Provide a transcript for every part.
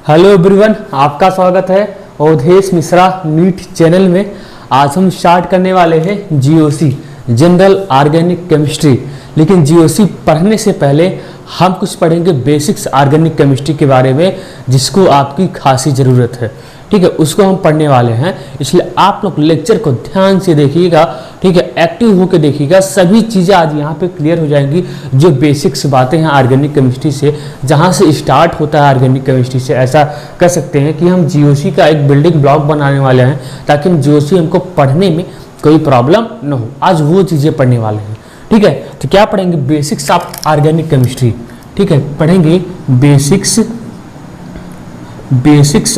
Hello everyone, आपका स्वागत है अवधेश मिश्रा नीट चैनल में। आज हम स्टार्ट करने वाले हैं जीओसी जनरल ऑर्गेनिक केमिस्ट्री। लेकिन जीओसी पढ़ने से पहले हम कुछ पढ़ेंगे बेसिक्स ऑर्गेनिक केमिस्ट्री के बारे में, जिसको आपकी खासी ज़रूरत है। ठीक है, उसको हम पढ़ने वाले हैं, इसलिए आप लोग लेक्चर को ध्यान से देखिएगा। ठीक है, एक्टिव होकर देखिएगा। सभी चीज़ें आज यहाँ पे क्लियर हो जाएंगी, जो बेसिक्स बातें हैं ऑर्गेनिक केमिस्ट्री से, जहाँ से स्टार्ट होता है ऑर्गेनिक केमिस्ट्री से। ऐसा कह सकते हैं कि हम जीओसी का एक बिल्डिंग ब्लॉक बनाने वाले हैं, ताकि हम जीओसी हमको पढ़ने में कोई प्रॉब्लम न हो। आज वो चीज़ें पढ़ने वाले हैं। ठीक है, तो क्या पढ़ेंगे? Basics of organic chemistry. ठीक है, पढ़ेंगे बेसिक्स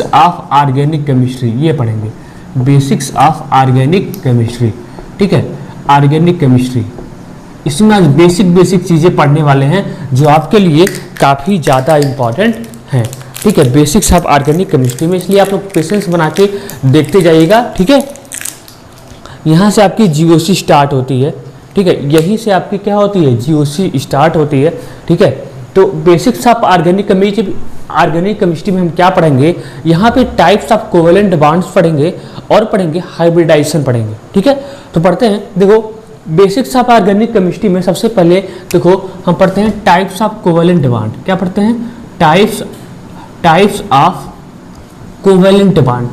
ऑफ ऑर्गेनिक केमिस्ट्री। ये पढ़ेंगे बेसिक्स ऑफ ऑर्गेनिक केमिस्ट्री। ठीक है, ऑर्गेनिक केमिस्ट्री, इसमें आज बेसिक चीज़ें पढ़ने वाले हैं, जो आपके लिए काफ़ी ज़्यादा इम्पॉर्टेंट हैं। ठीक है, बेसिक्स ऑफ ऑर्गेनिक केमिस्ट्री में, इसलिए आप लोग पेशेंस बना के देखते जाइएगा। ठीक है, यहाँ से आपकी जीओसी स्टार्ट होती है। ठीक है, यहीं से आपकी क्या होती है? जीओसी स्टार्ट होती है। ठीक है, तो बेसिक्स ऑफ ऑर्गेनिक केमिस्ट्री में हम क्या पढ़ेंगे? यहाँ पे टाइप्स ऑफ कोवेलेंट बॉन्ड्स पढ़ेंगे और पढ़ेंगे हाइब्रिडाइजेशन पढ़ेंगे। ठीक है, तो पढ़ते हैं। देखो, बेसिक्स ऑफ ऑर्गेनिक केमिस्ट्री में सबसे पहले देखो हम पढ़ते हैं टाइप्स ऑफ कोवेलेंट बॉन्ड। क्या पढ़ते हैं? Types of covalent bond,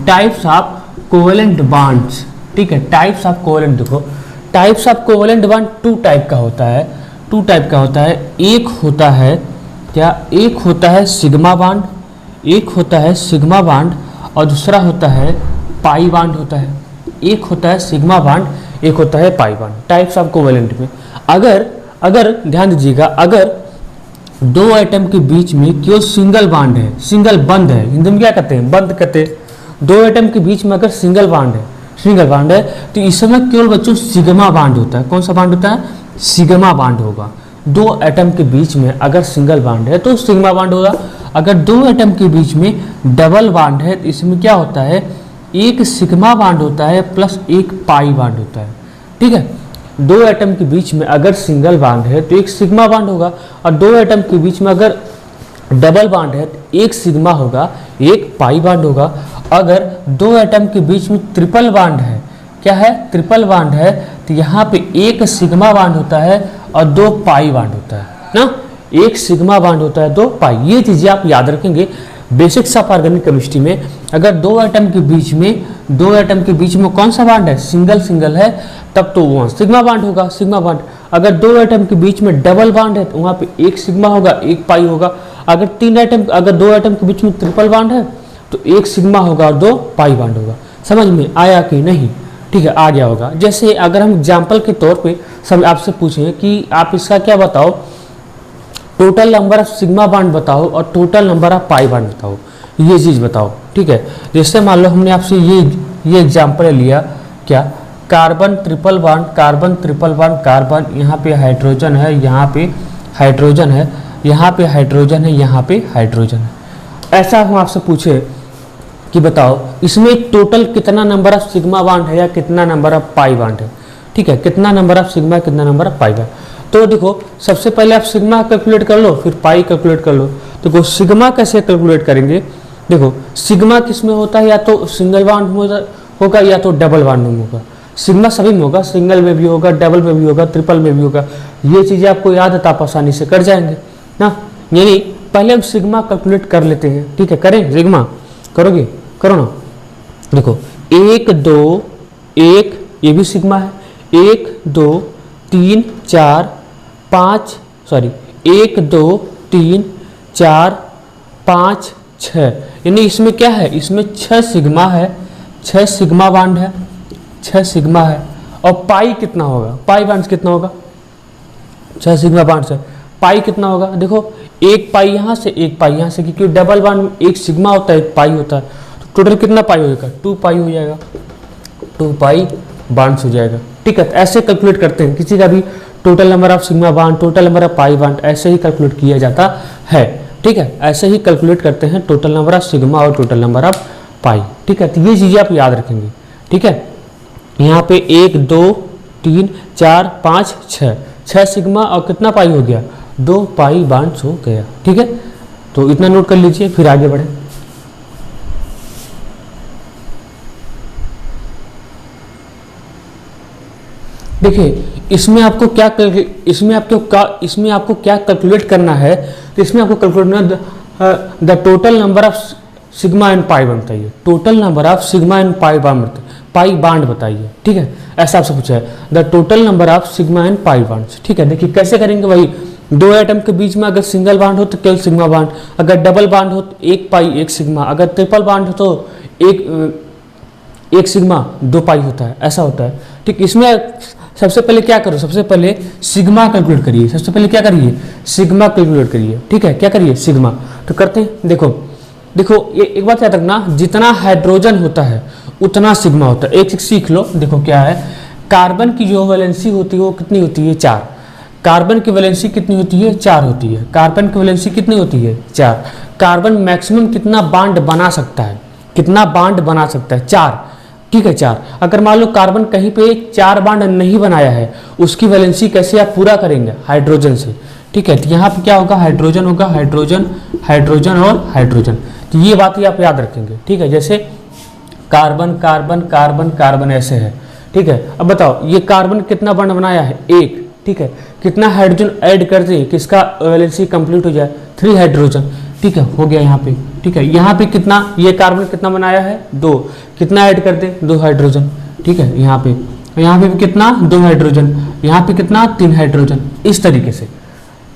types of covalent bonds. ठीक है, टाइप्स ऑफ कोवेलेंट। देखो, types of covalent bond two type का होता है। एक होता है क्या? एक होता है सिग्मा बॉन्ड, और दूसरा होता है पाई बॉन्ड होता है। एक होता है सिग्मा बॉन्ड, एक होता है pi bond. Types of covalent में अगर ध्यान दीजिएगा, अगर दो एटम के बीच में केवल सिंगल बॉन्ड है, सिंगल बंद है, हिंदी में क्या कहते हैं? बंद कहते हैं। दो एटम के बीच में अगर सिंगल बॉन्ड है, तो इस समय केवल बच्चों सिग्मा बॉन्ड होता है। कौन सा बॉन्ड होता है? सिग्मा बॉन्ड होगा। दो एटम के बीच में अगर सिंगल बॉन्ड है तो सिग्मा बॉन्ड होगा। अगर दो एटम के बीच में डबल बॉन्ड है तो इसमें क्या होता है? एक सिग्मा बॉन्ड होता है प्लस एक पाई बॉन्ड होता है। ठीक है, दो एटम के बीच में अगर सिंगल बॉन्ड है तो एक सिग्मा बॉन्ड होगा, और दो एटम के बीच में अगर डबल बॉन्ड है तो एक सिग्मा होगा, एक पाई बॉन्ड होगा। अगर दो एटम के बीच में ट्रिपल बॉन्ड है, क्या है? ट्रिपल बॉन्ड है, तो यहाँ पे एक सिग्मा बॉन्ड होता है और दो पाई बॉन्ड होता है ना। एक सिग्मा बॉन्ड होता है, दो पाई। ये चीज़ें आप याद रखेंगे बेसिक्स ऑफ ऑर्गेनिक केमिस्ट्री में। अगर दो एटम के बीच में कौन सा बॉन्ड है? सिंगल है, तब तो वहाँ सिग्मा बॉन्ड होगा, सिग्मा बॉन्ड। अगर दो एटम के बीच में डबल बॉन्ड है तो वहाँ पे एक सिग्मा होगा, एक पाई होगा। अगर दो एटम के बीच में ट्रिपल बॉन्ड है तो एक सिग्मा होगा और दो पाई बॉन्ड होगा। समझ में आया कि नहीं? ठीक है, आ गया होगा। जैसे अगर हम एग्जाम्पल के तौर पे सब आपसे पूछें कि आप इसका क्या बताओ, total number of sigma bond बताओ और total number of pi bond बताओ, ये चीज़ बताओ। ठीक है, जैसे मान लो हमने आपसे ये एग्जाम्पल लिया, क्या? कार्बन ट्रिपल बॉन्ड, कार्बन, यहाँ पे हाइड्रोजन है, यहाँ पे हाइड्रोजन है, यहाँ पे हाइड्रोजन है, यहाँ पे हाइड्रोजन है। ऐसा हम आपसे पूछे कि बताओ इसमें टोटल कितना नंबर ऑफ सिग्मा बॉन्ड है या कितना नंबर ऑफ पाई बॉन्ड है। ठीक है, कितना नंबर ऑफ सिग्मा, कितना नंबर ऑफ पाई बॉन्ड। तो देखो, सबसे पहले आप सिग्मा कैलकुलेट कर लो, फिर पाई कैलकुलेट कर लो। देखो, सिग्मा कैसे कैलकुलेट करेंगे? देखो, सिग्मा किस में होता है? या तो सिंगल बॉन्ड होगा या तो डबल बॉन्ड में होगा। सिग्मा सभी में होगा, सिंगल में भी होगा, डबल में भी होगा, ट्रिपल में भी होगा। ये चीज़ें आपको याद है तो आप आसानी से कर जाएंगे ना। यानी पहले हम सिग्मा कैलकुलेट कर लेते हैं। ठीक है, करें? सिग्मा करोगे? करो ना। देखो, 1 2 1, ये भी सिग्मा है। 1 2 3 4 5, 1 2 3 4 5 6, यानी इसमें क्या है? इसमें 6 सिग्मा है, 6 सिग्मा बॉन्ड है, 6 सिग्मा है। और पाई कितना होगा? पाई बॉन्ड कितना होगा? 6 सिग्मा बॉन्ड से पाई कितना होगा? देखो, एक पाई यहाँ से, एक पाई यहाँ से, क्योंकि डबल बॉन्ड में एक सिग्मा होता है, एक पाई होता है। तो टोटल कितना पाई होगा? 2 पाई हो जाएगा, 2 पाई बॉन्ड्स हो जाएगा। ठीक है, ऐसे कैलकुलेट करते हैं। किसी का भी total number of sigma bond, total number of pi bond, ऐसे ही कैलकुलेट किया जाता है। ठीक है, ऐसे ही कैलकुलेट करते हैं टोटल नंबर ऑफ सिग्मा और टोटल नंबर ऑफ पाई। ठीक है, तो ये चीज़ें आप याद रखेंगे। ठीक है, यहाँ पे 1 2 3 4 5 6 सिग्मा और कितना पाई हो गया? 2 पाई बॉन्ड्स हो गया। ठीक है, तो इतना नोट कर लीजिए, फिर आगे बढ़े। देखिए इसमें आपको क्या कैलकुलेट करना है, तो इसमें आपको कैलकुलेट करना the total number of sigma and pi bond बताइए, total number of sigma and pi bond बताइए, ठीक है, ऐसा आपसे पूछा है, the total number of sigma and pi bond, ठीक है। देखिए कैसे करेंगे, वही दो एटम के बीच में अगर सिंगल बांड हो तो केवल सिग्मा बांड, अगर डबल बांड हो तो एक पाई एक सिग्मा, अगर ट्रिपल बांड हो तो एक सिग्मा दो पाई होता है, ऐसा होता है, ठीक। इसमें सबसे पहले क्या करो, सबसे पहले सिग्मा कैलकुलेट करिए, सबसे पहले क्या करिए, सिग्मा कैलकुलेट करिए, ठीक है, क्या करिए, सिग्मा। तो करते हैं, देखो ये एक बात याद रखना, जितना हाइड्रोजन होता है उतना सिग्मा होता है। एक सीख लो, देखो क्या है, कार्बन की जो वैलेंसी होती है वो कितनी होती है, 4। कार्बन की वैलेंसी कितनी होती है, 4 होती है। कार्बन की वैलेंसी कितनी होती है, 4। कार्बन मैक्सिमम कितना बांड बना सकता है, कितना बांड बना सकता है, 4, ठीक है, 4। अगर मान लो कार्बन कहीं पे 4 बांड नहीं बनाया है, उसकी वैलेंसी कैसे आप पूरा करेंगे, हाइड्रोजन से, ठीक है। तो यहाँ पे क्या होगा, हाइड्रोजन होगा, हाइड्रोजन हाइड्रोजन और हाइड्रोजन। तो ये बात ही आप याद रखेंगे, ठीक है। जैसे कार्बन कार्बन कार्बन कार्बन ऐसे है, ठीक है। अब बताओ ये कार्बन कितना बांड बनाया है, 1, ठीक है। कितना हाइड्रोजन ऐड कर दे किसका वैलेंसी कंप्लीट हो जाए, 3 हाइड्रोजन, ठीक है, हो गया यहाँ पे, ठीक है। यहाँ पे कितना, ये कार्बन कितना बनाया है, 2, कितना ऐड कर दे, 2 हाइड्रोजन, ठीक है। यहाँ पे भी कितना, 2 हाइड्रोजन, यहाँ पे कितना, 3 हाइड्रोजन, इस तरीके से।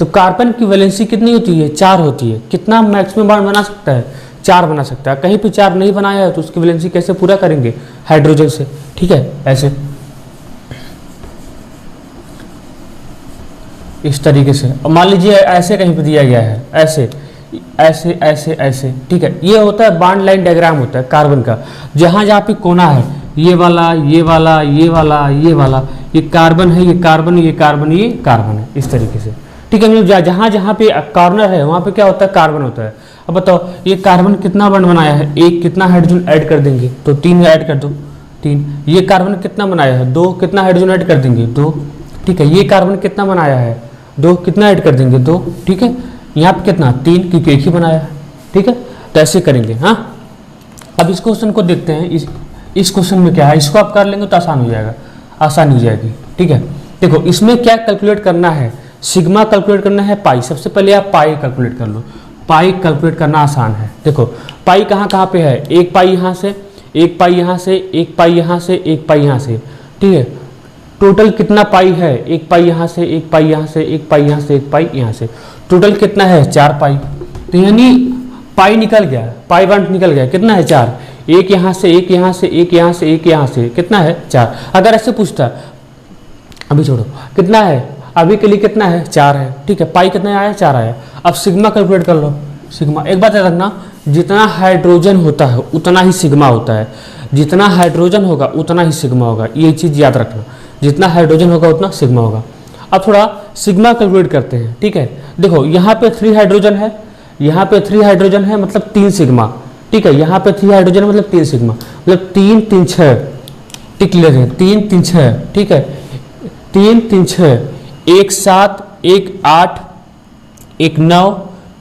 तो कार्बन की वैलेंसी कितनी होती है, 4 होती है। कितना मैक्सिमम बांड बना सकता है, 4 बना सकता है। कहीं पे 4 नहीं बनाया है तो उसकी वैलेंसी कैसे पूरा करेंगे, हाइड्रोजन से, ठीक है, ऐसे इस तरीके से। और मान लीजिए ऐसे कहीं पे दिया गया है, ऐसे ऐसे ऐसे ऐसे, ठीक है। ये होता है बांड लाइन डायग्राम होता है कार्बन का, जहाँ जहाँ पे कोना है, ये वाला ये वाला ये वाला ये वाला, ये कार्बन है, ये कार्बन ये कार्बन ये कार्बन है, इस तरीके से, ठीक है। मतलब जहाँ जहाँ पे कॉर्नर है वहाँ पे क्या होता है, कार्बन होता है। अब बताओ ये कार्बन कितना बांड बनाया है, 1, कितना हाइड्रोजन ऐड कर देंगे, तो 3 ऐड कर दो, 3। ये कार्बन कितना बनाया है, 2, कितना हाइड्रोजन ऐड कर देंगे, 2, ठीक है। ये कार्बन कितना बनाया है, 2, कितना ऐड कर देंगे, 2, ठीक है। यहाँ पे कितना, 3, क्योंकि एक ही बनाया है, ठीक है। तो ऐसे करेंगे, हाँ। अब इस क्वेश्चन को देखते हैं, इस क्वेश्चन में क्या है, इसको आप कर लेंगे तो आसान हो जाएगा, आसानी हो जाएगी, ठीक है। देखो इसमें क्या कैलकुलेट करना है, सिग्मा कैलकुलेट करना है, पाई। सबसे पहले आप पाई कैलकुलेट कर लो, पाई कैलकुलेट करना आसान है। देखो पाई कहाँ कहाँ पे है, एक पाई यहाँ से, एक पाई यहाँ से, एक पाई यहाँ से, एक पाई यहाँ से, ठीक है। टोटल कितना पाई है, एक पाई यहाँ से, एक पाई यहाँ से, एक पाई यहाँ से, एक पाई यहाँ से, टोटल कितना है, 4 पाई। तो यानी पाई निकल गया, पाई बांड निकल गया, कितना है, 4। एक यहाँ से, एक यहाँ से, एक यहाँ से, एक यहाँ से, कितना है, 4। अगर ऐसे पूछता, अभी छोड़ो, कितना है, अभी के लिए कितना है, 4 है, ठीक है। पाई कितना आया, 4 आया। अब सिग्मा कैलकुलेट कर लो, सिग्मा। एक बात याद रखना, जितना हाइड्रोजन होता है उतना ही सिग्मा होता है, जितना हाइड्रोजन होगा उतना ही सिग्मा होगा, ये चीज़ याद रखना, जितना हाइड्रोजन होगा उतना सिग्मा होगा। अब थोड़ा सिग्मा कैलकुलेट करते हैं, ठीक है। देखो यहाँ पे 3 हाइड्रोजन है, यहाँ पे 3 हाइड्रोजन है, मतलब 3 सिग्मा, ठीक है। यहाँ पे 3 हाइड्रोजन है, मतलब 3 सिग्मा, मतलब 3 3 6, टिक ले रहे, 3 3 6, ठीक है। 3 3 6, 1 7, 1 8, 1 9,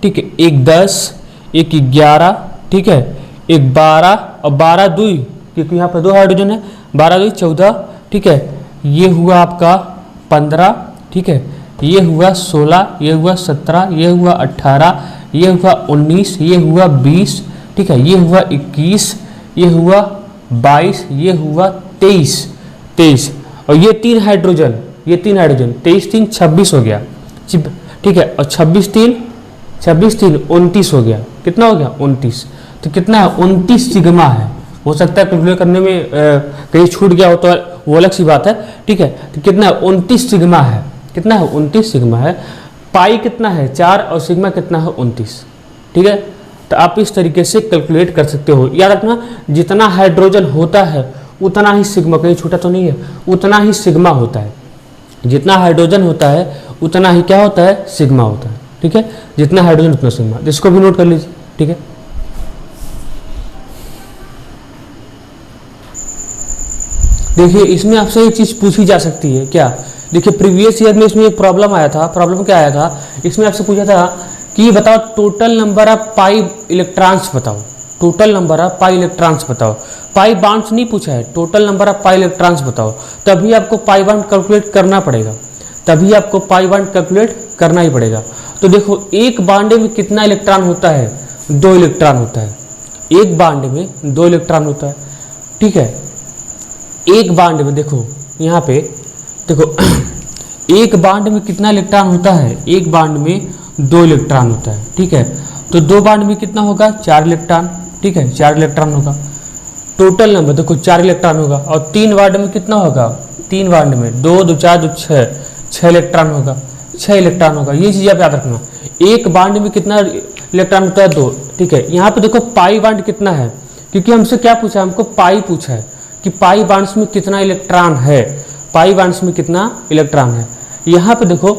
ठीक है, 1 10, 1 11, ठीक है, 1 12 और 12 2, क्योंकि यहाँ पे 2 हाइड्रोजन है, 12 2 14, ठीक है। ये हुआ आपका 15, ठीक है। ये हुआ 16, ये हुआ 17, ये हुआ 18, ये हुआ 19, ये हुआ 20, ठीक है। ये हुआ 21, ये हुआ 22, ये हुआ 23, और ये 3 हाइड्रोजन, ये 3 हाइड्रोजन, 23 3 26 हो गया, ठीक है। और 26 3 29 हो गया, कितना हो गया, 29। तो कितना है, 29 सिग्मा है। हो सकता है कैलकुलेट करने में कहीं छूट गया हो तो वो अलग सी बात है, ठीक है। तो कितना है, 29 सिग्मा है, कितना है, 29 सिग्मा है। पाई कितना है, 4, और सिग्मा कितना है, 29, ठीक है। तो आप इस तरीके से कैलकुलेट कर सकते हो। याद रखना, जितना हाइड्रोजन होता है उतना ही सिग्मा, कहीं छूटा तो नहीं है, उतना ही सिग्मा होता है। जितना हाइड्रोजन होता है उतना ही क्या होता है, सिग्मा होता है, ठीक है। जितना हाइड्रोजन उतना सिग्मा, इसको भी नोट कर लीजिए, ठीक है। देखिए इसमें आपसे एक चीज़ पूछी जा सकती है, क्या, देखिए प्रीवियस ईयर में इसमें एक प्रॉब्लम आया था। प्रॉब्लम क्या आया था, इसमें आपसे पूछा था कि बताओ total number of pi electrons बताओ, total number of pi electrons बताओ। पाई बॉन्ड्स नहीं पूछा है, total number of pi electrons बताओ। तभी आपको पाई बॉन्ड कैलकुलेट करना पड़ेगा, तभी आपको पाई बॉन्ड कैलकुलेट करना ही पड़ेगा। तो देखो एक बॉन्ड में कितना इलेक्ट्रॉन होता है, 2 इलेक्ट्रॉन होता है। एक बॉन्ड में 2 इलेक्ट्रॉन होता है, ठीक है। एक बॉन्ड में देखो यहाँ पे देखो एक बॉन्ड में कितना इलेक्ट्रॉन होता है, एक बॉन्ड में 2 इलेक्ट्रॉन होता है, ठीक है। तो 2 बॉन्ड में कितना होगा, 4 इलेक्ट्रॉन, ठीक है, 4 इलेक्ट्रॉन होगा। टोटल नंबर देखो 4 इलेक्ट्रॉन होगा। और 3 बॉन्ड में कितना होगा, 3 बॉन्ड में 2 2 4 2 6 इलेक्ट्रॉन होगा, 6 इलेक्ट्रॉन होगा। ये चीज़ आप याद रखना। एक बॉन्ड में कितना इलेक्ट्रॉन होता है, 2, ठीक है। यहाँ पे देखो पाई बॉन्ड कितना है, क्योंकि हमसे क्या पूछा है, हमको पाई पूछा है कि पाई बॉन्ड्स में कितना इलेक्ट्रॉन है, पाई बॉन्ड्स में कितना इलेक्ट्रॉन है। यहाँ पे देखो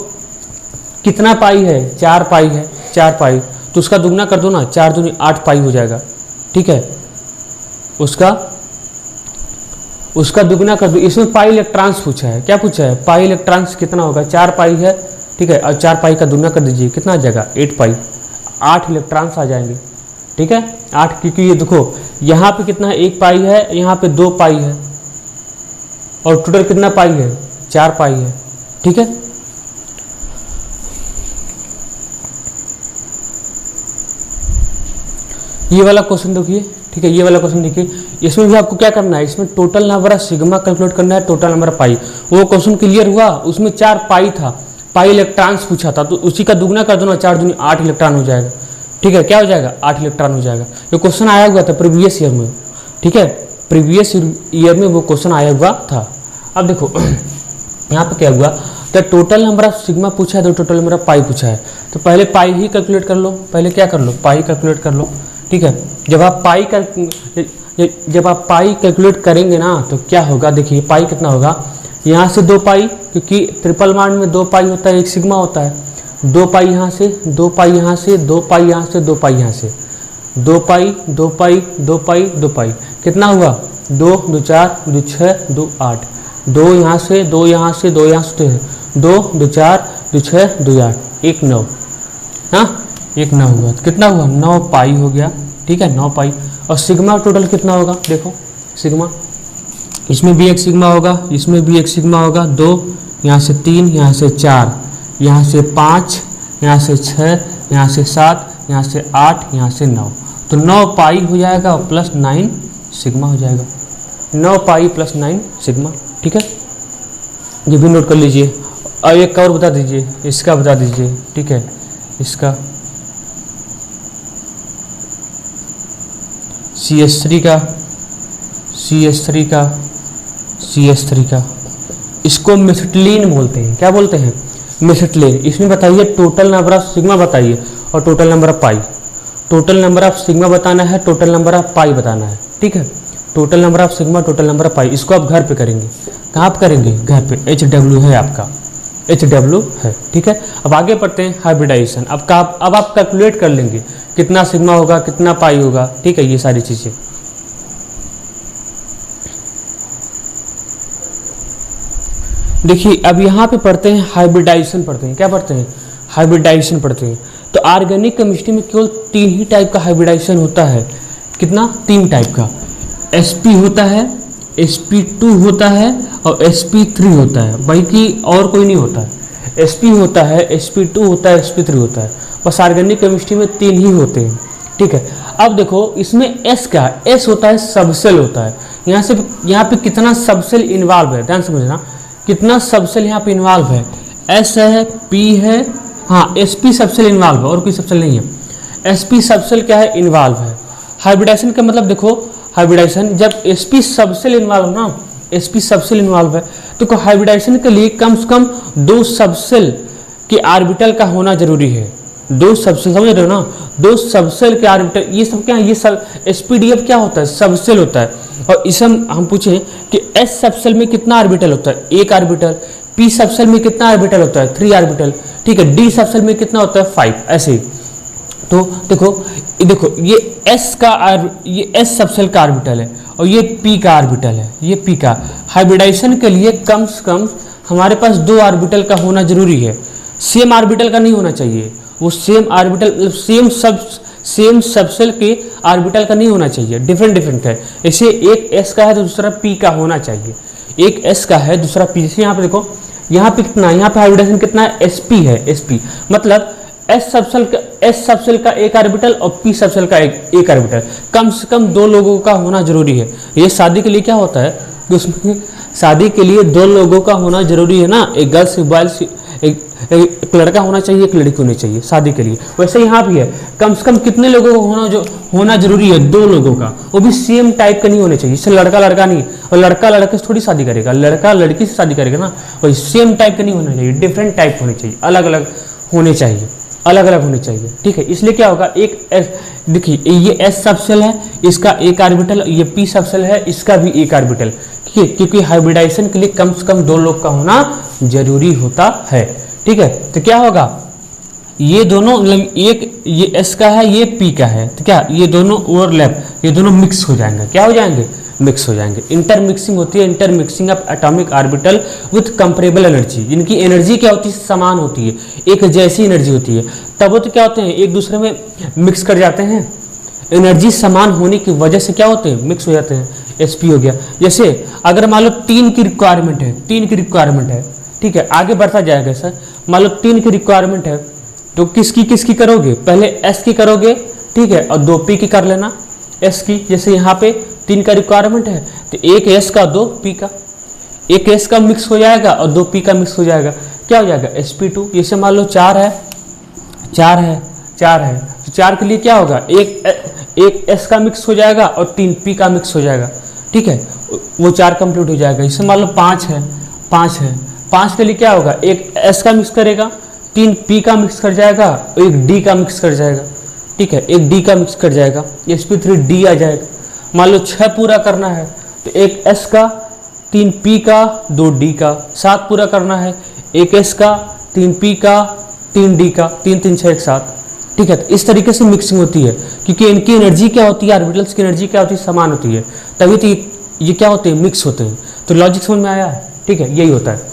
कितना पाई है, 4 पाई है, 4 पाई। तो उसका दुगना कर दो ना, 4 दूनी 8 पाई हो जाएगा, ठीक है। उसका दुगना कर दो। इसमें पाई इलेक्ट्रॉन्स पूछा है, क्या पूछा है, पाई इलेक्ट्रॉन्स कितना होगा, 4 पाई है, ठीक है। और 4 पाई का दुगना कर दीजिए, कितना आ जाएगा, 8 पाई, 8 इलेक्ट्रॉन्स आ जाएंगे, ठीक है। 8, क्योंकि ये देखो यहाँ पे कितना है, 1 पाई है, यहाँ पे 2 पाई है, और टोटल कितना पाई है, 4 पाई है, ठीक है। ये वाला क्वेश्चन देखिए, ठीक है, ये वाला क्वेश्चन देखिए। इसमें भी आपको क्या करना है, इसमें total number of sigma calculate करना है, टोटल नंबर ऑफ पाई। वो क्वेश्चन क्लियर हुआ, उसमें 4 पाई था, पाई इलेक्ट्रॉन्स पूछा था, तो उसी का दुगना कर दो ना, 4 दूनी 8 इलेक्ट्रॉन हो जाएगा, ठीक है। क्या हो जाएगा, 8 इलेक्ट्रॉन हो जाएगा। ये क्वेश्चन आया हुआ था प्रीवियस ईयर में, ठीक है, प्रीवियस ईयर में वो क्वेश्चन आया हुआ था। अब देखो यहाँ पे क्या हुआ, तो टोटल नंबर ऑफ सिग्मा पूछा है, तो टोटल नंबर ऑफ पाई पूछा है। तो पहले पाई ही कैलकुलेट कर लो, पहले क्या कर लो, पाई कैलकुलेट कर लो, ठीक है। जब आप पाई कैलकुलेट करेंगे ना, तो क्या होगा, देखिए पाई कितना होगा, यहाँ से 2 पाई, क्योंकि ट्रिपल बॉन्ड में 2 पाई होता है, एक सिग्मा होता है। 2 पाई यहाँ से, 2 पाई यहाँ से, 2 पाई यहाँ से, 2 पाई यहाँ से, 2 पाई 2 पाई 2 पाई 2 पाई, कितना हुआ, 2 2 4 2 6 2 8, 2 यहाँ से, 2 यहाँ से, 2 यहाँ से, 2 2 4 2 6 2 8, 1 9, हाँ 1 9 हुआ। तो कितना हुआ, 9 पाई हो गया, ठीक है, 9 पाई। और सिग्मा टोटल कितना होगा, देखो सिग्मा, इसमें भी एक सिग्मा होगा, इसमें भी एक सिग्मा होगा, 2 यहाँ से 3, यहाँ से 4, यहाँ से 5, यहाँ से 6, यहाँ से 7, यहाँ से 8, यहाँ से 9। तो 9 पाई हो जाएगा और प्लस 9 सिग्मा हो जाएगा, 9 पाई प्लस 9 सिग्मा, ठीक है। ये भी नोट कर लीजिए। और एक और बता दीजिए, इसका बता दीजिए, ठीक है, इसका CH3 का, CH3 का, CH3 का, इसको मेथिओनिन बोलते हैं। क्या बोलते हैं, मेथिओनिन। इसमें बताइए टोटल नंबर ऑफ सिग्मा बताइए और total number of pi. Total number of sigma बताना है, टोटल नंबर ऑफ पाई बताना है, ठीक है। Total number of sigma, total number of pi, इसको आप घर पे करेंगे। कहाँ पे करेंगे, घर पे। HW है आपका, HW है, ठीक है। अब आगे पढ़ते हैं हाइब्रिडाइजेशन। अब आप कैलकुलेट कर लेंगे कितना सिग्मा होगा, कितना पाई होगा, ठीक है, ये सारी चीज़ें। देखिए अब यहाँ पे पढ़ते हैं हाइब्रिडाइजेशन, पढ़ते हैं, क्या पढ़ते हैं, हाइब्रिडाइजेशन पढ़ते हैं। तो ऑर्गेनिक केमिस्ट्री में केवल 3 ही टाइप का हाइब्रिडाइजेशन होता है। कितना, 3 टाइप का। sp होता है, sp2 होता है और sp3 होता है, बाकी और कोई नहीं होता है। sp होता है, sp2 होता है, sp3 होता है, बस ऑर्गेनिक केमिस्ट्री में 3 ही होते हैं, ठीक है। अब देखो इसमें s क्या है, s होता है सबसेल होता है। यहाँ पे कितना सबसेल इन्वॉल्व है, ध्यान समझना, कितना सबसेल यहाँ पे इन्वॉल्व है, s है, p है, हाँ sp सबसेल इन्वॉल्व है और कोई सबसेल नहीं है। sp सबसेल क्या है, इन्वॉल्व है। हाइब्रिडाइजेशन का मतलब देखो, हाइब्रिडाइजेशन जब sp सबसेल इन्वॉल्व ना, sp सबसेल इन्वॉल्व है, तो हाइब्रिडाइजेशन के लिए कम से कम 2 सबसेल के ऑर्बिटल का होना जरूरी है। 2 सबसेल, समझ रहे हो ना, 2 सबसेल के ऑर्बिटल। ये सब क्या है, ये सब sp-df क्या होता है, सबसेल होता है। और इसे हम पूछें कि s सबसेल में कितना ऑर्बिटल होता है, 1 ऑर्बिटल। p सबसेल में कितना ऑर्बिटल होता है, 3 ऑर्बिटल, ठीक है। d सबसेल में कितना होता है, 5, ऐसे ही। तो देखो ये ये s सबसेल का ऑर्बिटल है और ये p का ऑर्बिटल है, ये p का। हाइब्रिडाइजेशन के लिए कम से कम हमारे पास 2 ऑर्बिटल का होना जरूरी है। सेम ऑर्बिटल का नहीं होना चाहिए, वो सेम ऑर्बिटल सेम सबसेल के ऑर्बिटल का नहीं होना चाहिए, डिफरेंट डिफरेंट का है। ऐसे एक s का है तो दूसरा p का होना चाहिए, एक s का है दूसरा p। जैसे यहाँ पे देखो, यहाँ पे कितना, यहाँ पे हाइब्रिडाइजेशन कितना है, sp है, sp मतलब s सबसेल का एक ऑर्बिटल और p सबसेल का एक ऑर्बिटल, कम से कम दो लोगों का होना जरूरी है। ये शादी के लिए क्या होता है कि उसमें शादी के लिए दो लोगों का होना जरूरी है ना, एक गर्ल्स बॉयज, एक लड़का होना चाहिए, एक लड़की होनी चाहिए शादी के लिए। वैसे यहाँ भी है, कम से कम कितने लोगों को होना जरूरी है, दो लोगों का, वो भी सेम टाइप का नहीं होने चाहिए। इससे लड़का लड़का नहीं, और लड़का लड़के से थोड़ी शादी करेगा, लड़का लड़की से शादी करेगा ना, और सेम टाइप का नहीं होना चाहिए, डिफरेंट टाइप होने चाहिए, अलग अलग होने चाहिए, अलग अलग होने चाहिए, ठीक है। इसलिए क्या होगा, एक देखिए ये s सबसेल है, इसका एक ऑर्बिटल, ये p सबसेल है, इसका भी एक ऑर्बिटल, ठीक है, क्योंकि हाइब्रिडाइजेशन के लिए कम से कम दो लोग का होना जरूरी होता है, ठीक है। तो क्या होगा, ये दोनों मतलब एक ये s का है, ये p का है, तो क्या ये दोनों ओवरलैप, ये दोनों मिक्स हो जाएंगे, क्या हो जाएंगे, मिक्स हो जाएंगे। इंटरमिक्सिंग होती है, intermixing of atomic orbital with comparable energy, जिनकी एनर्जी क्या होती है, समान होती है, एक जैसी एनर्जी होती है, तब वो तो क्या होते हैं, एक दूसरे में मिक्स कर जाते हैं, एनर्जी समान होने की वजह से क्या होते हैं, मिक्स हो जाते हैं, sp हो गया। जैसे अगर मान लो 3 की रिक्वायरमेंट है, 3 की रिक्वायरमेंट है, ठीक है, आगे बढ़ता जाएगा सर। मान लो 3 की रिक्वायरमेंट है, तो किसकी करोगे, पहले s की करोगे, ठीक है, और 2p की कर लेना, s की। जैसे यहाँ पे 3 का रिक्वायरमेंट है, तो एक s का 2p का, एक s का मिक्स हो जाएगा और 2p का मिक्स हो जाएगा, क्या हो जाएगा, sp2। जैसे मान लो 4 है, तो 4 के लिए क्या होगा, एक s का मिक्स हो जाएगा और 3p का मिक्स हो जाएगा, ठीक है, वो 4 कंप्लीट हो जाएगा। जैसे मान लो 5 है, 5 के लिए क्या होगा, एक s का मिक्स करेगा, 3p का मिक्स कर जाएगा, एक d का मिक्स कर जाएगा, ठीक है, एक d का मिक्स कर जाएगा, sp3d आ जाएगा। मान लो 6 पूरा करना है, तो एक s का, 3p का, 2d का। 7 पूरा करना है, एक s का, 3p का, 3d का, 3 3 6 1 7, ठीक है। तो इस तरीके से मिक्सिंग होती है, क्योंकि इनकी एनर्जी क्या होती है, ऑर्बिटल्स की एनर्जी क्या होती है, समान होती है, तभी तो ये क्या होते हैं, मिक्स होते हैं। तो लॉजिक समझ में आया, ठीक है, यही होता है,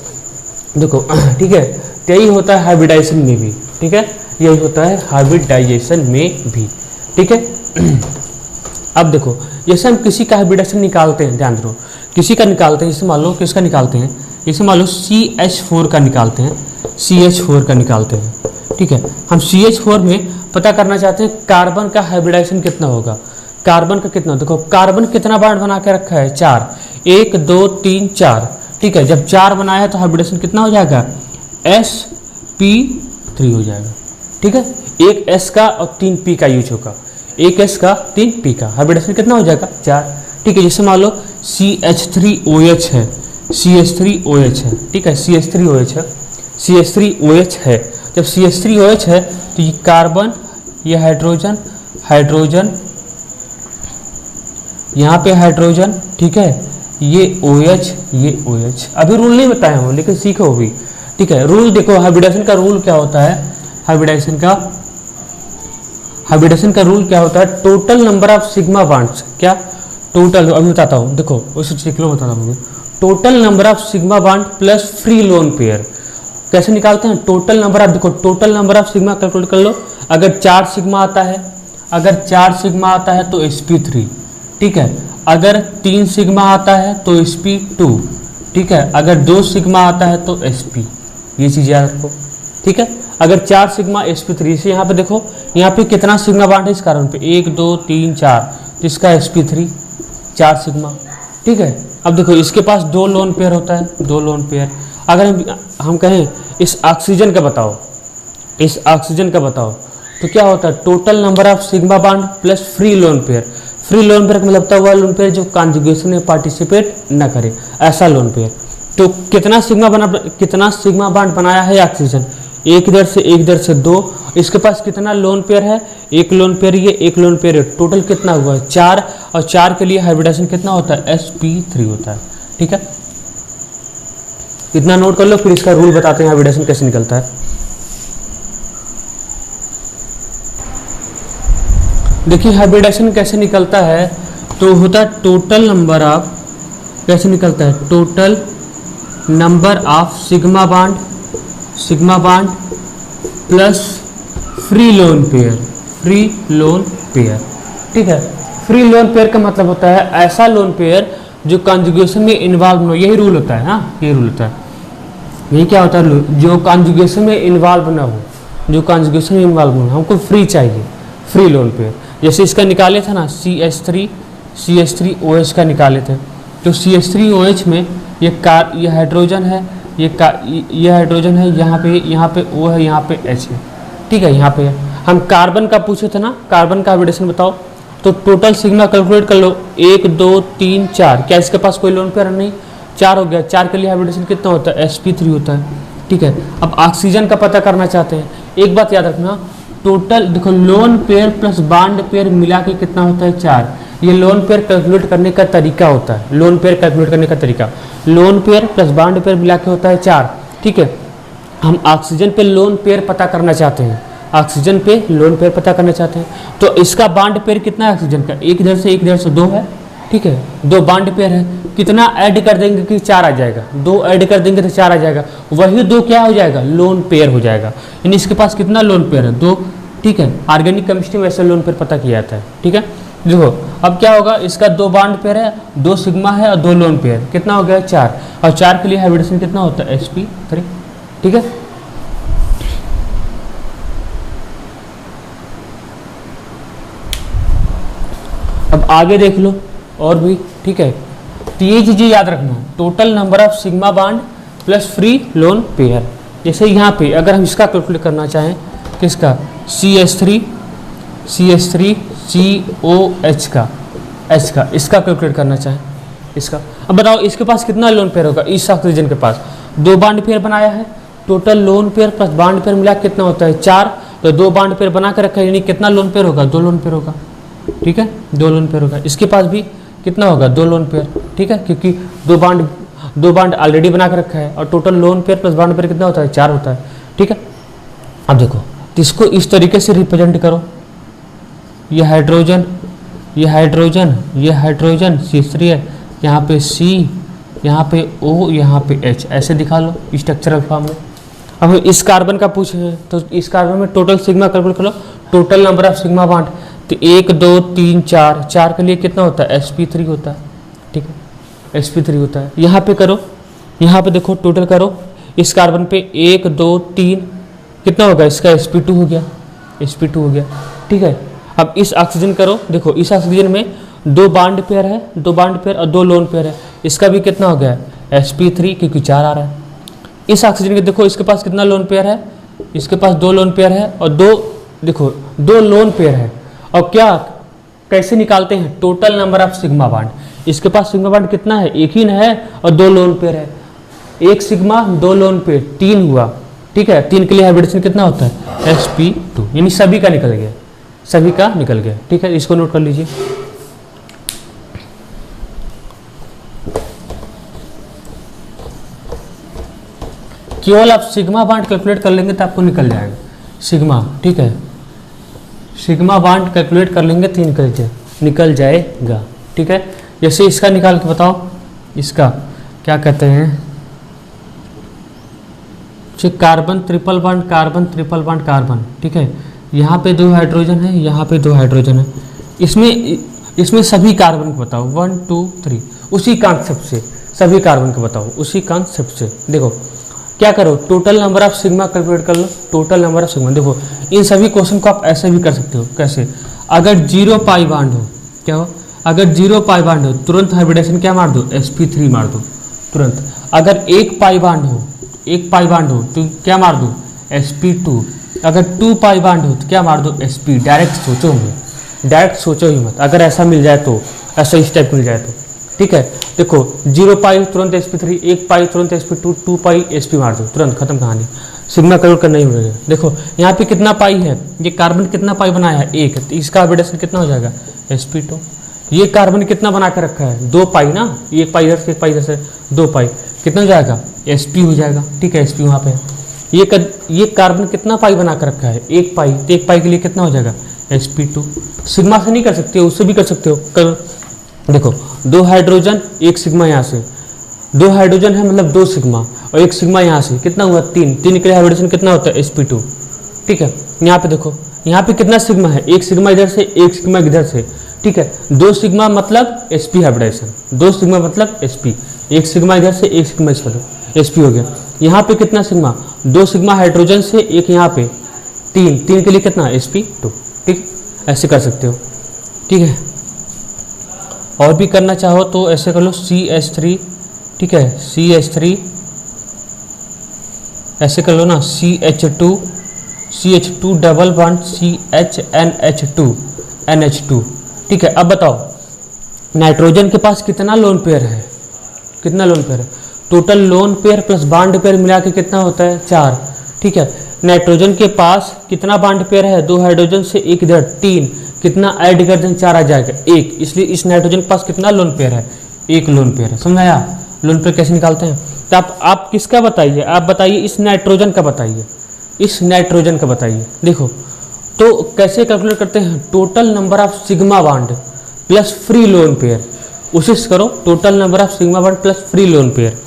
देखो, ठीक है, तो यही होता है हाइब्रिडाइजेशन में भी, ठीक है, यही होता है हाइब्रिडाइजेशन में भी, ठीक है। अब देखो, जैसे हम किसी का हाइब्रिडाइजेशन निकालते हैं, ध्यान दो, किसी का निकालते हैं, जैसे मान लो किसका निकालते हैं, जैसे मान लो CH4 का निकालते हैं, CH4 का निकालते हैं, ठीक है। हम CH4 में पता करना चाहते हैं कार्बन का हाइब्रिडाइजेशन कितना होगा, कार्बन का कितना, देखो कार्बन कितना बॉन्ड बना के रखा है, 4, 1 2 3 4, ठीक है। जब 4 बनाया है तो हाइब्रिडेशन कितना हो जाएगा, sp3 हो जाएगा, ठीक है। एक s का और 3p का यूज होगा, एक s का 3p का, हाइब्रिडेशन कितना हो जाएगा, 4, ठीक है। जैसे मान लो CH3OH है, CH3OH है, ठीक है, CH3OH है, CH3OH है। जब CH3OH है तो ये कार्बन, ये हाइड्रोजन, हाइड्रोजन, यहाँ पे हाइड्रोजन, ठीक है, ये OH, ये OH। अभी रूल नहीं बताया हूँ, लेकिन सीखो भी, ठीक है। रूल देखो, हाइब्रिडेशन का रूल क्या होता है, हाइब्रिडेशन का रूल क्या होता है, total number of sigma bonds, क्या टोटल, अभी बताता हूँ, देखो उसे सीख लो, बताता हूँ। Total number of sigma bond plus free lone pair कैसे निकालते हैं, टोटल नंबर ऑफ, देखो total number of sigma calculate कर लो। अगर 4 सिग्मा आता है, अगर 4 सिग्मा आता है तो sp3, ठीक है। अगर 3 सिग्मा आता है तो sp2, ठीक है। अगर 2 सिग्मा आता है तो sp, ये चीज़ याद रखो, ठीक है। अगर 4 सिग्मा sp3 से, यहाँ पे देखो, यहाँ पे कितना सिग्मा बॉन्ड है इस कार्बन पे, 1 2 3 4, तो इसका sp3 4 सिग्मा, ठीक है। अब देखो इसके पास 2 लोन पेयर होता है, 2 लोन पेयर। अगर हम कहें इस ऑक्सीजन का बताओ, इस ऑक्सीजन का बताओ, तो क्या होता है, total number of sigma bond plus free lone pair. Free lone pair का मतलब होता है वह लोन पेयर जो कॉन्जुगेशन में पार्टिसिपेट न करे, ऐसा लोन पेयर। तो कितना सिग्मा बॉन्ड बनाया है ऑक्सीजन, एक इधर से 2। इसके पास कितना लोन पेयर है, एक लोन पेयर, ये एक लोन पेयर है, टोटल कितना हुआ है 4, और 4 के लिए हाइब्रिडेशन कितना होता है, sp3 होता है, ठीक है। इतना नोट कर लो, फिर इसका रूल बताते हैं हाइब्रिडेशन कैसे निकलता है। देखिए हाइब्रिडेशन कैसे निकलता है, तो होता है टोटल नंबर ऑफ, कैसे निकलता है, total number of sigma bond plus free lone pair, free lone pair, ठीक है। फ्री लोन पेयर का मतलब होता है ऐसा लोन पेयर जो कॉन्जुगेशन में इन्वॉल्व हो, यही रूल होता है ना, यही रूल होता है। यही क्या होता है, जो कॉन्जुगेशन में इन्वॉल्व ना हो, जो कॉन्जुगेशन में इन्वॉल्व हो, हमको फ्री चाहिए, फ्री लोन पेयर। जैसे इसका निकाले था ना CH3OH का निकाले थे, तो CH3OH में ये हाइड्रोजन है, ये हाइड्रोजन है, यहाँ पे O है, यहाँ पे H है, ठीक है। यहाँ पे हम कार्बन का पूछे थे ना, कार्बन का हाइब्रिडेशन बताओ, तो टोटल सिग्मा कैलकुलेट कर लो, 1 2 3 4। क्या इसके पास कोई लोन पेयर नहीं, 4 हो गया। 4 के लिए हाइब्रिडेशन कितना होता है, sp3 होता है, ठीक है। अब ऑक्सीजन का पता करना चाहते हैं, एक बात याद रखना, टोटल देखो lone pair plus bond pair मिला के कितना होता है, 4। ये लोन पेयर कैलकुलेट करने का तरीका होता है, लोन पेयर कैलकुलेट करने का तरीका, lone pair plus bond pair मिला के होता है 4, ठीक है। हम ऑक्सीजन पे लोन पेयर पता करना चाहते हैं, ऑक्सीजन पे लोन पेयर पता करना चाहते हैं, तो इसका बॉन्ड पेयर कितना है ऑक्सीजन का, एक इधर से 2 है, ठीक है। 2 बॉन्ड पेयर है, कितना ऐड कर देंगे कि 4 आ जाएगा, 2 ऐड कर देंगे तो 4 आ जाएगा, वही 2 क्या हो जाएगा, लोन पेयर हो जाएगा। यानी इसके पास कितना लोन पेयर है, 2, ठीक है। ऑर्गेनिक केमिस्ट्री में ऐसा लोन पेयर पता किया जाता है, ठीक है। देखो अब क्या होगा, इसका 2 बॉन्ड पेयर है, 2 सिग्मा है और 2 लोन पेयर, कितना हो गया 4, और 4 के लिए हाइब्रिडेशन कितना होता है, sp3, ठीक है। अब आगे देख लो और भी, ठीक है। तो ये चीजें याद रखना, total number of sigma bond plus free lone pair. जैसे यहाँ पे अगर हम इसका कैलकुलेट करना चाहें, किसका, CH3COH का, H का, इसका कैलकुलेट करना चाहें, इसका। अब बताओ इसके पास कितना लोन पेयर होगा, इस ऑक्सीजन के पास 2 बॉन्ड पेयर बनाया है, total lone pair plus bond pair मिला कितना होता है, 4। तो 2 बॉन्ड पेयर बना कर रखा है, यानी कितना लोन पेयर होगा, 2 लोन पेयर होगा, ठीक है, 2 लोन पेयर होगा। इसके पास भी कितना होगा, 2 लोन पेयर, ठीक है, क्योंकि 2 बॉन्ड ऑलरेडी बना कर रखा है, और total lone pair plus bond pair कितना होता है, 4 होता है, ठीक है। अब देखो तो इसको इस तरीके से रिप्रेजेंट करो, ये हाइड्रोजन, ये हाइड्रोजन, ये हाइड्रोजन C3 है, यहाँ पे C, यहाँ पे O, यहाँ पे H, ऐसे दिखा लो स्ट्रक्चरल फॉर्म में। अब इस कार्बन का पूछे तो इस कार्बन में टोटल सिग्मा कैलकुलेट करो, total number of sigma bond, तो 1 2 3 4, 4 के लिए कितना होता है, sp3 होता है, ठीक है, sp3 होता है। यहाँ पे करो, यहाँ पे देखो टोटल करो, इस कार्बन पे 1 2 3 कितना होगा, इसका sp2 हो गया, sp2 हो गया, ठीक है। अब इस ऑक्सीजन करो, देखो इस ऑक्सीजन में 2 बॉन्ड पेयर है, 2 बॉन्ड पेयर और 2 लोन पेयर है, इसका भी कितना हो गया, sp3, क्योंकि 4 आ रहा है। इस ऑक्सीजन के देखो इसके पास कितना लोन पेयर है, इसके पास 2 लोन पेयर है और 2 देखो 2 लोन पेयर है। और क्या कैसे निकालते हैं, total number of sigma bond, इसके पास सिग्मा बॉन्ड कितना है, एक ही है और 2 लोन पेयर है, 1 सिग्मा 2 लोन पेयर 3 हुआ, ठीक है। 3 के लिए हाइब्रिडेशन कितना होता है, sp2, यानी सभी का निकल गया, सभी का निकल गया, ठीक है। इसको नोट कर लीजिए। केवल आप सिग्मा बॉन्ड कैलकुलेट कर लेंगे तो आपको निकल जाएगा सिग्मा, ठीक है। सिग्मा बॉन्ड कैलकुलेट कर लेंगे तो निकल जाएगा, ठीक है। जैसे इसका निकाल के बताओ, इसका क्या कहते हैं, carbon triple bond, carbon triple bond, carbon, ठीक है। यहाँ पे 2 हाइड्रोजन है, यहाँ पे 2 हाइड्रोजन है, इसमें सभी कार्बन को बताओ 1 2 3, उसी कॉन्सेप्ट से सभी कार्बन को बताओ, उसी कॉन्सेप्ट से। देखो क्या करो, total number of sigma calculate कर लो, टोटल नंबर ऑफ सिग्मा। देखो इन सभी क्वेश्चन को आप ऐसे भी कर सकते हो, कैसे, अगर 0 पाई बॉन्ड हो, क्या हो, अगर 0 पाई बॉन्ड हो तुरंत हाइब्रिडेशन क्या मार दो, sp3 मार दो तुरंत। अगर 1 पाई बॉन्ड हो, 1 पाई बॉन्ड हो तो क्या मार दो, sp2। अगर 2 पाई बॉन्ड हो तो क्या मार दो, sp। डायरेक्ट सोचो ही मत, अगर ऐसा मिल जाए तो, ऐसा स्टेप मिल जाए तो, ठीक है। देखो 0 पाई तुरंत sp3, 1 पाई तुरंत sp2, 2 पाई sp मार दो तुरंत, खत्म कहानी, सिग्मा कैलकुलेट करना ही होगा। देखो यहाँ पे कितना पाई है, ये कार्बन कितना पाई बनाया है, 1, तो इसका हाइब्रिडेशन कितना हो जाएगा, sp2। ये कार्बन कितना बना कर रखा है, 2 पाई ना, 1 पाई इधर से 1 पाई इधर से, 2 पाई, कितना हो जाएगा, sp हो जाएगा, ठीक है, sp वहाँ पे है। ये कार्बन कितना पाई बना कर रखा है, 1 पाई, तो 1 पाई के लिए कितना हो जाएगा, sp2। सिग्मा से नहीं कर सकते हो, उससे भी कर सकते हो। देखो 2 हाइड्रोजन 1 सिग्मा, यहाँ से 2 हाइड्रोजन है मतलब 2 सिग्मा, और 1 सिग्मा यहाँ से कितना हुआ, 3 के लिए हाइब्रिडेशन कितना होता है, sp2, ठीक है। यहाँ पे देखो, यहाँ पे कितना सिग्मा है, एक सिग्मा इधर से, एक सिग्मा इधर से, ठीक है। 2 सिग्मा मतलब sp हाइब्रिडाइजेशन, 2 सिग्मा मतलब sp, एक सिग्मा इधर से, एक सिग्मा इस वाले, sp हो गया। यहाँ पे कितना सिग्मा, 2 सिग्मा हाइड्रोजन से, एक यहाँ पे 3 के लिए कितना sp2, ठीक, ऐसे कर सकते हो, ठीक है। और भी करना चाहो तो ऐसे कर लो CH3, ठीक है, CH3 ऐसे कर लो ना, CH2 डबल बॉन्ड CHNH2, ठीक है। अब बताओ नाइट्रोजन के पास कितना लोन पेयर है, कितना लोन पेयर है, total lone pair plus bond pair मिला के कितना होता है 4, ठीक है। नाइट्रोजन के पास कितना बॉन्ड पेयर है, 2 हाइड्रोजन से, एक इधर 3, कितना ऐड कर दें 4 आ जाएगा 1, इसलिए इस नाइट्रोजन के पास कितना लोन पेयर है, 1 लोन पेयर है। समझ आया लोन पेयर कैसे निकालते हैं। तो आप किसका बताइए, आप बताइए इस नाइट्रोजन का बताइए, इस नाइट्रोजन का बताइए। देखो तो कैसे कैलकुलेट करते हैं, total number of sigma bond plus free lone pair, उसी से करो, total number of sigma bond plus free lone pair.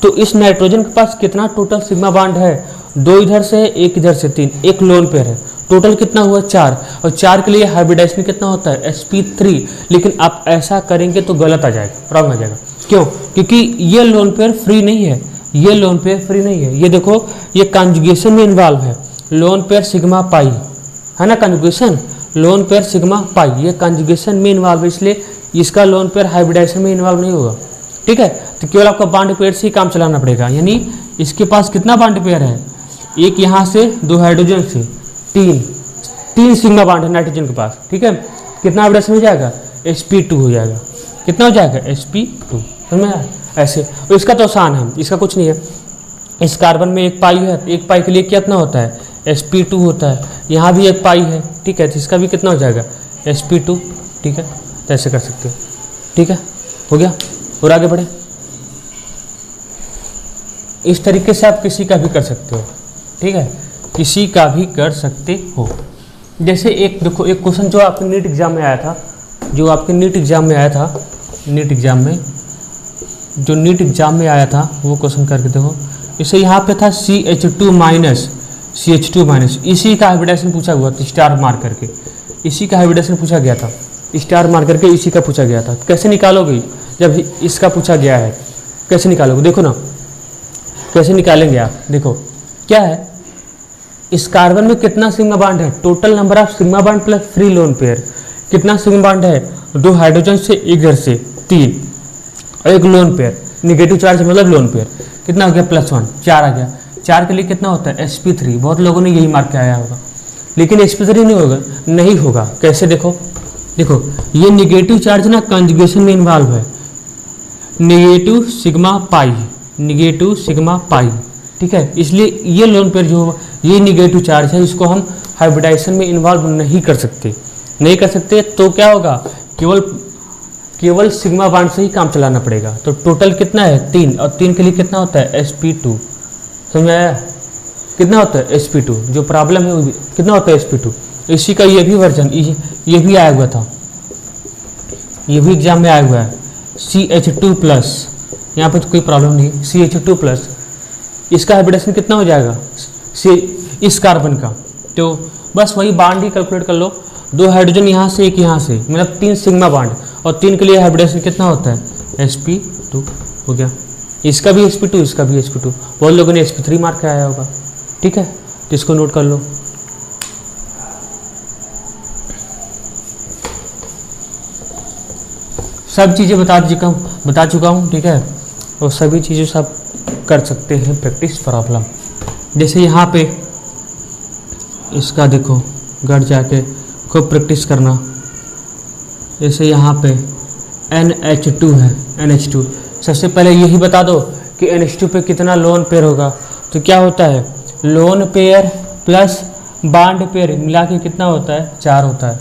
तो इस नाइट्रोजन के पास कितना टोटल सिग्मा बॉन्ड है, 2 इधर से, एक इधर से 3, एक लोन पेयर है, टोटल कितना हुआ 4, और 4 के लिए हाइब्रिडाइजेशन कितना होता है sp3। लेकिन आप ऐसा करेंगे तो गलत आ जाएगा, रॉन्ग आ जाएगा। क्यों, क्योंकि ये लोन पेयर फ्री नहीं है, ये लोन पेयर फ्री नहीं है। ये देखो ये कॉन्जुगेशन में इन्वॉल्व है, लोन पेयर सिग्मा पाई है ना, conjugation lone pair sigma pi, ये कॉन्जुगेशन में इन्वॉल्व है, इसलिए इसका लोन पेयर हाइब्रिडाइजेशन में इन्वॉल्व नहीं होगा, ठीक है। तो केवल आपको बॉन्ड पेयर से ही काम चलाना पड़ेगा, यानी इसके पास कितना बॉन्ड पेयर है, एक यहाँ से, 2 हाइड्रोजन से, 3 सिग्मा बॉन्ड है नाइट्रोजन के पास, ठीक है। कितना हाइब्रिडाइजेशन हो जाएगा, sp2 हो जाएगा, कितना हो जाएगा sp2, समझ में आया ऐसे। और इसका तो आसान है, इसका कुछ नहीं है, इस कार्बन में एक पाई है, एक पाई के लिए कितना होता है sp2 होता है, यहाँ भी एक पाई है, ठीक है, तो इसका भी कितना हो जाएगा sp2, ठीक है। तो ऐसे कर सकते हो, ठीक है, हो गया। और आगे बढ़े, इस तरीके से आप किसी का भी कर सकते हो, ठीक है, किसी का भी कर सकते हो। जैसे एक देखो, एक क्वेश्चन जो आपके नीट एग्जाम में आया था, जो आपके नीट एग्जाम में आया था, नीट एग्जाम में जो नीट एग्जाम में आया था वो क्वेश्चन करके देखो। इसे यहाँ पे था CH2 माइनस, इसी का हाइब्रिडाइजेशन पूछा हुआ था, स्टार मार करके, इसी का हाइब्रिडाइजेशन पूछा गया था, स्टार मार करके इसी का पूछा गया था। कैसे निकालोगे जब इसका पूछा गया है, कैसे निकालोगे, देखो ना कैसे निकालेंगे आप। देखो क्या है, इस कार्बन में कितना सिग्मा बॉन्ड है, total number of sigma bond plus free lone pair, कितना सिग्मा बॉन्ड है, 2 हाइड्रोजन से, एक इधर से 3, और एक लोन पेयर, निगेटिव चार्ज मतलब लोन पेयर, कितना हो गया +1, 4 आ गया। 4 के लिए कितना होता है sp3, बहुत लोगों ने यही मार्क के आया होगा, लेकिन sp3 नहीं होगा। कैसे, देखो ये निगेटिव चार्ज ना कंजुगेशन में इन्वॉल्व है, निगेटिव सिग्मा पाई, ठीक है, इसलिए ये लोन पेयर जो ये निगेटिव चार्ज है, इसको हम हाइब्रिडाइजेशन में इन्वॉल्व नहीं कर सकते, तो क्या होगा, केवल सिग्मा बॉन्ड से ही काम चलाना पड़ेगा। तो टोटल कितना है 3, और 3 के लिए कितना होता है sp2, समझ आया, कितना होता है sp2, जो प्रॉब्लम है वो भी कितना होता है sp2। इसी का ये भी वर्जन, ये भी आया हुआ था, ये भी एग्जाम में आया हुआ है, CH2+, यहाँ पे तो कोई प्रॉब्लम नहीं, CH2+, इसका हाइब्रिडेशन कितना हो जाएगा इस कार्बन का, तो बस वही बॉन्ड ही कैलकुलेट कर लो, 2 हाइड्रोजन यहाँ से, एक यहाँ से, मतलब 3 सिग्मा बॉन्ड, और 3 के लिए हाइब्रिडेशन कितना होता है sp2 हो गया। इसका भी sp2, इसका भी sp2, बहुत लोगों ने sp3 मार्क के आया होगा, ठीक है, तो इसको नोट कर लो। सब चीज़ें बता चुका हूँ, ठीक है, और सभी चीज़ें सब कर सकते हैं प्रैक्टिस प्रॉब्लम। जैसे यहाँ पे इसका देखो, घर जाके खूब प्रैक्टिस करना। जैसे यहाँ पे NH2 है, NH2, सबसे पहले यही बता दो कि NH2 पे कितना लोन पेयर होगा। तो क्या होता है, lone pair plus bond pair मिला के कितना होता है 4 होता है,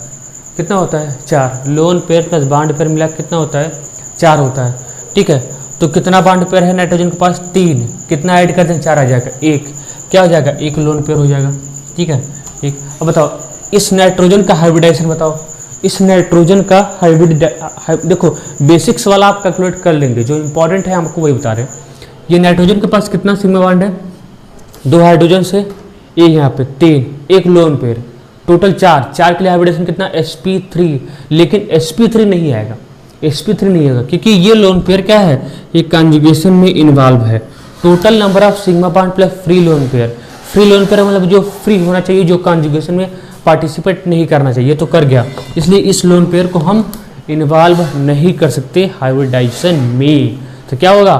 कितना होता है 4, lone pair plus bond pair मिला के कितना होता है 4 होता है, ठीक है। तो कितना बॉन्ड पेयर है नाइट्रोजन के पास 3, कितना ऐड कर दें 4 आ जाएगा 1, क्या हो जाएगा 1 लोन पेयर हो जाएगा, ठीक है 1। अब बताओ इस नाइट्रोजन का हाइब्रिडाइजेशन बताओ, इस नाइट्रोजन का देखो बेसिक्स वाला आप कैलकुलेट कर लेंगे, जो इंपॉर्टेंट है हमको वही बता रहे हैं। ये नाइट्रोजन के पास कितना सिग्मा बॉन्ड है, 2 हाइड्रोजन से, ये यहाँ पे 3, एक लोन पेयर, टोटल चार, चार के लिए हाइब्रिडेशन कितना sp3, लेकिन sp3 नहीं आएगा, sp3 नहीं आएगा क्योंकि ये लोन पेयर क्या है, ये कॉन्जुगेशन में इन्वॉल्व है। Total number of sigma bond plus free lone pair, free lone pair मतलब जो फ्री होना चाहिए, जो कॉन्जुगेशन में पार्टिसिपेट नहीं करना चाहिए, तो कर गया, इसलिए इस लोन पेयर को हम इन्वॉल्व नहीं कर सकते हाइब्रिडाइजेशन में। तो क्या होगा,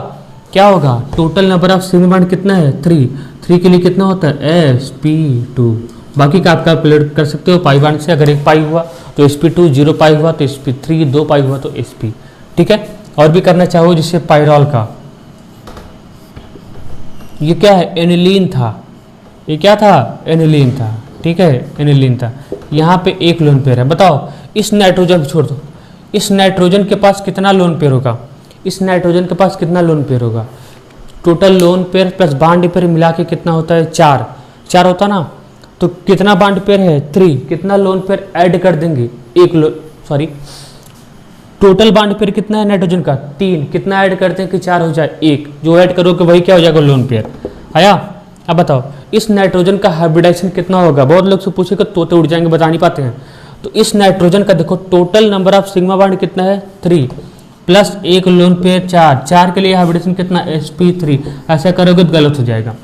क्या होगा, total number of sigma bond कितना है 3, 3 के लिए कितना होता है sp2, बाकी का आप कैलकुलेट कर सकते हो पाई बॉन्ड से, अगर 1 पाई हुआ तो sp2, 0 पाई हुआ तो sp3, 2 पाई हुआ तो sp, ठीक है। और भी करना चाहो जिससे पायरॉल का, ये क्या है एनिलीन था, ये क्या था एनिलीन था, ठीक है एनिलीन था, यहाँ पे एक लोन पेयर है। बताओ इस नाइट्रोजन छोड़ दो, इस नाइट्रोजन के पास कितना लोन पेयर होगा, इस नाइट्रोजन के पास कितना लोन पेयर होगा, total lone pair plus bond pair मिला के कितना होता है 4, 4 होता ना, तो कितना बॉन्ड पेयर है 3, कितना लोन पेयर ऐड कर देंगे, एक टोटल बॉन्ड पेयर कितना है नाइट्रोजन का 3, कितना ऐड करते हैं कि 4 हो जाए 1, जो ऐड करोगे वही क्या हो जाएगा लोन पेयर आया। अब बताओ इस नाइट्रोजन का हाइब्रिडाइजेशन कितना होगा, बहुत लोग से पूछेगा तोते उड़ जाएंगे, बता नहीं पाते हैं। तो इस नाइट्रोजन का देखो total number of sigma bond कितना है 3 प्लस एक लोन पेयर 4, 4 के लिए हाइब्रिडेशन कितना sp3, ऐसा करोगे तो गलत हो जाएगा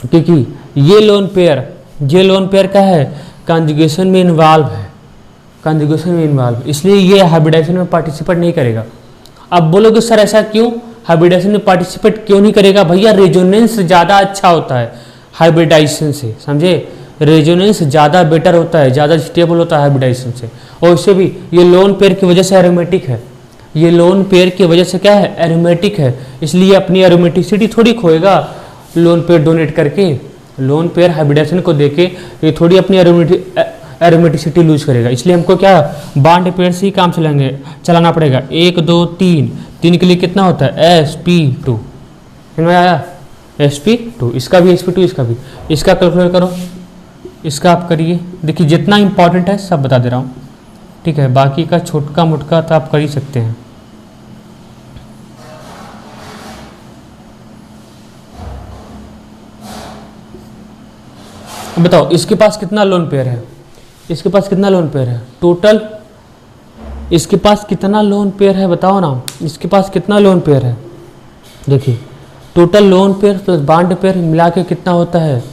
क्योंकि ये लोन पेयर का है कॉन्जुगेशन में इन्वॉल्व है, कॉन्जुगेशन में इन्वॉल्व, इसलिए ये हाइब्रिडाइजेशन में पार्टिसिपेट नहीं करेगा। अब बोलोगे सर ऐसा क्यों, हाइब्रिडाइजेशन में पार्टिसिपेट क्यों नहीं करेगा, भैया रेजोनेंस ज़्यादा अच्छा होता है हाइब्रिडाइजेशन से, समझे, रेजोनेंस ज़्यादा बेटर होता है, ज़्यादा स्टेबल होता है हाइब्रिडाइजेशन से। और इससे भी ये लोन पेयर की वजह से एरोमेटिक है, ये लोन पेयर की वजह से क्या है एरोमेटिक है, इसलिए अपनी एरोमेटिसिटी थोड़ी खोएगा लोन पेयर डोनेट करके, लोन पेयर हाइब्रिडाइजेशन को देके ये थोड़ी अपनी एरोमेटिसिटी लूज करेगा, इसलिए हमको क्या बॉन्ड पेयर से ही काम चलाना पड़ेगा। 1 2 3, 3 के लिए कितना होता है sp2, समझ में आया sp2, इसका भी sp2, इसका भी, इसका कैलकुलेट करो, इसका आप करिए, देखिए जितना इंपॉर्टेंट है सब बता दे रहा हूँ, ठीक है, बाकी का छोटका मोटका तो आप कर ही सकते हैं। बताओ इसके पास कितना लोन पेयर है, इसके पास कितना लोन पेयर है टोटल, इसके पास कितना लोन पेयर है बताओ ना, इसके पास कितना लोन पेयर है, देखिए total lone pair plus bond pair मिला के कितना होता है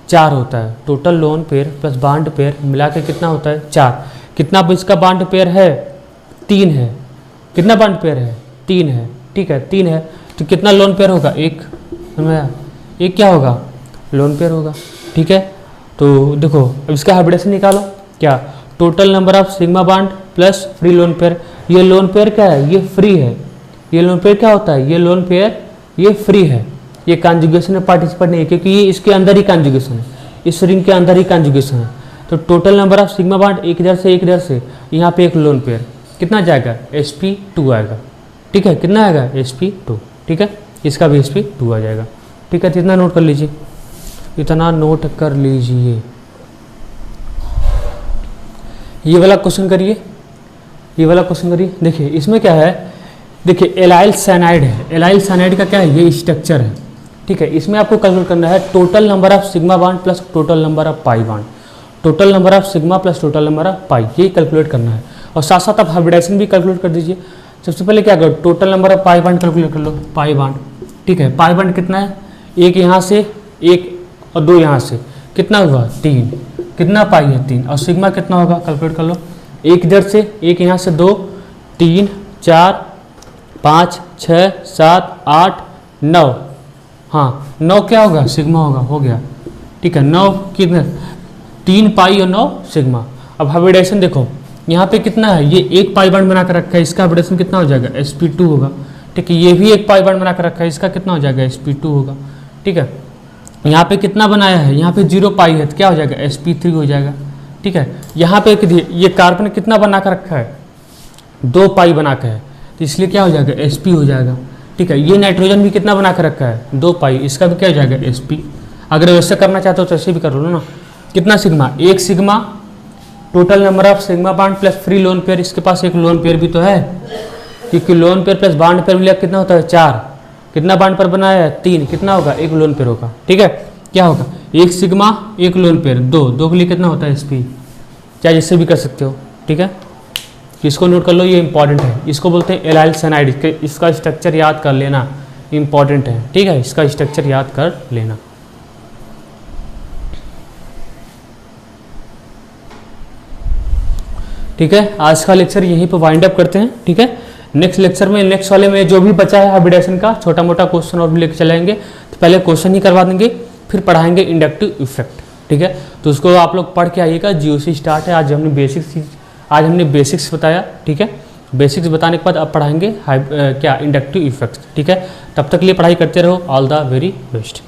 4 होता है, total lone pair plus bond pair मिला के कितना होता है 4, कितना इसका बॉन्ड पेयर है 3 है, कितना बॉन्ड पेयर है 3 है, ठीक है 3 है, तो कितना लोन पेयर होगा 1, एक क्या होगा लोन पेयर होगा, ठीक है। तो देखो अब इसका हाइब्रिडेशन निकालो, क्या total number of sigma bond plus free lone pair, ये लोन पेयर क्या है ये फ्री है, ये लोन पेयर क्या होता है, ये लोन पेयर ये फ्री है, ये कॉन्जुगेशन में पार्टिसिपेट नहीं है क्योंकि ये इसके अंदर ही कॉन्जुगेशन है, इस रिंग के अंदर ही कॉन्जुगेशन है। तो total number of sigma bond एक इधर से यहाँ पे एक लोन पेयर कितना जाएगा sp2 आएगा, ठीक है, कितना आएगा sp2, ठीक है, इसका भी sp2 आ जाएगा, ठीक है। तो इतना नोट कर लीजिए, इतना नोट कर लीजिए, ये वाला क्वेश्चन करिए, ये वाला क्वेश्चन करिए। देखिए इसमें क्या है, देखिए एलाइल साइनाइड है, एलाइल साइनाइड का क्या है ये स्ट्रक्चर है, ठीक है। इसमें आपको कैलकुलेट करना है total number of sigma bond plus total number of pi bond, total number of sigma plus total number of pi, ये कैलकुलेट करना है। और साथ साथ आप हाइब्रिडाइजेशन भी कैलकुलेट कर दीजिए। सबसे पहले क्या करो, total number of pi bond calculate कर लो, पाई बॉन्ड, ठीक है, पाई बॉन्ड कितना है, एक यहाँ से एक और 2 यहाँ से, कितना हुआ 3, कितना पाई है 3, और सिग्मा कितना होगा कैलकुलेट कर लो, एक इधर से एक यहाँ से 2 3 4 5 6 7 8 9, हाँ 9 क्या होगा सिग्मा होगा, हो गया, ठीक है। 9 कितने 3 पाई और 9 सिग्मा। अब हाइब्रिडाइजेशन देखो यहाँ पे कितना है, ये एक पाई बॉन्ड बना कर रखा है, इसका हाइब्रिडाइजेशन कितना हो जाएगा sp2 होगा, ठीक है। ये भी एक पाई बॉन्ड बना कर रखा है, इसका कितना हो जाएगा sp2 होगा, ठीक है। यहाँ पे कितना बनाया है, यहाँ पे 0 पाई है तो क्या हो जाएगा sp3 हो जाएगा, ठीक है। यहाँ पे ये कार्बन कितना बना कर रखा है 2 पाई बना कर है, तो इसलिए क्या हो जाएगा sp हो जाएगा, ठीक है। ये नाइट्रोजन भी कितना बना कर रखा है 2 पाई, इसका भी क्या हो जाएगा sp। अगर वैसे करना चाहते हो तो ऐसे भी कर लो ना, कितना सिग्मा, एक sigma, total number of sigma bond plus free lone pair, इसके पास एक लोन पेयर भी तो है क्योंकि lone pair plus bond pair मिला कितना होता है 4, कितना बॉन्ड पर बनाया है 3, कितना होगा एक लोन पेयर होगा, ठीक है। क्या होगा एक सिग्मा एक लोन पेयर, दो के लिए कितना होता है sp, चाहे जिससे भी कर सकते हो, ठीक है। इसको नोट कर लो, ये इंपॉर्टेंट है, इसको बोलते हैं एलाइल साइनाइड, इसका स्ट्रक्चर याद कर लेना, इंपॉर्टेंट है, ठीक है, इसका स्ट्रक्चर याद कर लेना। ठीक है, आज का लेक्चर यहीं पर वाइंड अप करते हैं, ठीक है। नेक्स्ट लेक्चर में, नेक्स्ट वाले में जो भी बचा है हाइब्रिडेशन का छोटा मोटा क्वेश्चन और भी लेकर चलाएंगे, तो पहले क्वेश्चन ही करवा देंगे, फिर पढ़ाएंगे इंडक्टिव इफेक्ट, ठीक है। तो उसको आप लोग पढ़ के आइएगा, जीओसी स्टार्ट है, आज हमने बेसिक्स बताया, ठीक है। बेसिक्स बताने के बाद अब पढ़ाएंगे क्या इंडक्टिव इफेक्ट, ठीक है। तब तक के लिए पढ़ाई करते रहो, ऑल द वेरी बेस्ट।